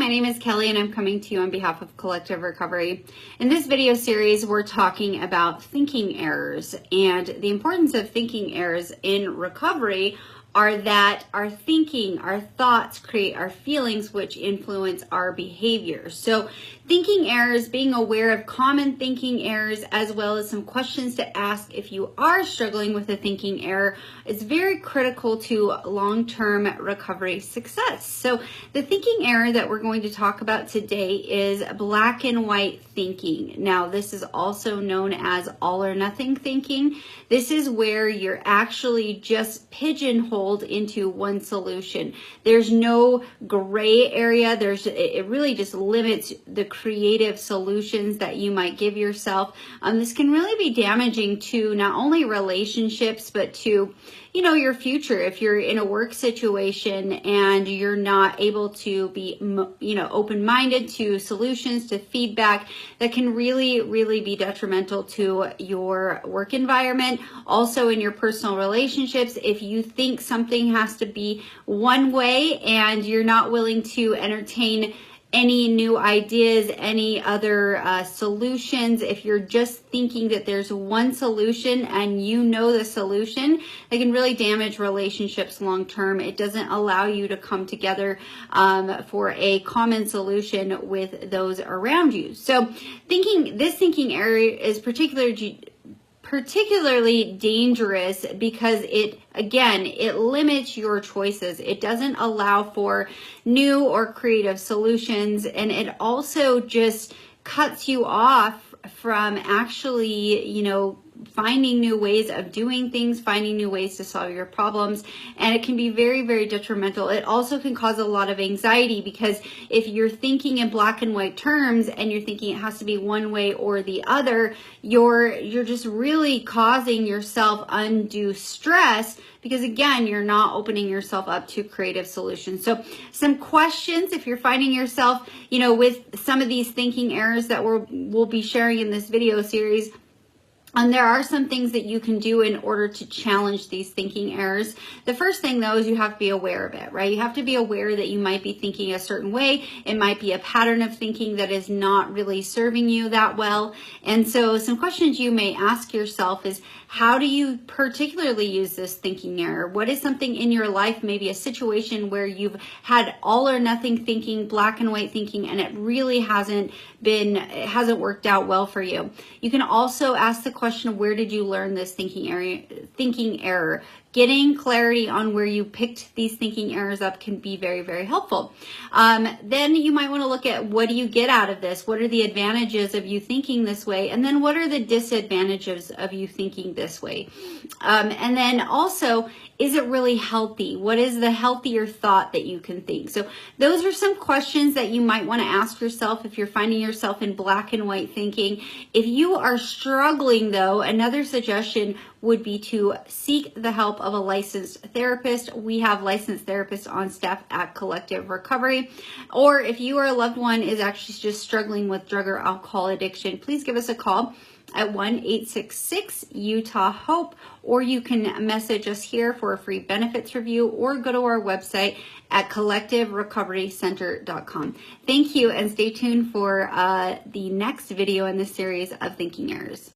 my name is Kelly and I'm coming to you on behalf of Collective Recovery. In this video series, we're talking about thinking errors, and the importance of thinking errors in recovery are that our thinking, our thoughts create our feelings, which influence our behavior. So thinking errors, being aware of common thinking errors, as well as some questions to ask if you are struggling with a thinking error, is very critical to long-term recovery success. So the thinking error that we're going to talk about today is black and white thinking. Now, this is also known as all or nothing thinking. This is where you're actually just pigeonholed into one solution. There's no gray area. It really just limits the creative solutions that you might give yourself. This can really be damaging to not only relationships, but to your future. If you're in a work situation and you're not able to be, open-minded to solutions, to feedback, that can really, really be detrimental to your work environment. Also in your personal relationships, if you think something has to be one way and you're not willing to entertain any new ideas, any other solutions, if you're just thinking that there's one solution and you know the solution, it can really damage relationships long term. It doesn't allow you to come together for a common solution with those around you. So this thinking area is particularly dangerous because it limits your choices. It doesn't allow for new or creative solutions, and it also just cuts you off from actually, finding new ways of doing things, finding new ways to solve your problems, and it can be very, very detrimental. It also can cause a lot of anxiety because if you're thinking in black and white terms and you're thinking it has to be one way or the other, you're just really causing yourself undue stress because, again, you're not opening yourself up to creative solutions. So some questions, if you're finding yourself, with some of these thinking errors that we'll be sharing in this video series. There are some things that you can do in order to challenge these thinking errors. The first thing, though, is you have to be aware of it, right? You have to be aware that you might be thinking a certain way. It might be a pattern of thinking that is not really serving you that well. And so some questions you may ask yourself is, how do you particularly use this thinking error? What is something in your life, maybe a situation where you've had all or nothing thinking, black and white thinking, and it really hasn't worked out well for you? You can also ask the question of, where did you learn this thinking error? Getting clarity on where you picked these thinking errors up can be very, very helpful. Then you might want to look at, what do you get out of this? What are the advantages of you thinking this way? And then what are the disadvantages of you thinking this way? And then also, is it really healthy? What is the healthier thought that you can think? So those are some questions that you might want to ask yourself if you're finding yourself in black and white thinking. If you are struggling, though, another suggestion would be to seek the help of a licensed therapist. We have licensed therapists on staff at Collective Recovery. Or if you or a loved one is actually just struggling with drug or alcohol addiction, please give us a call at 1-866-UTAH-HOPE, or you can message us here for a free benefits review, or go to our website at collectiverecoverycenter.com. Thank you, and stay tuned for the next video in this series of thinking errors.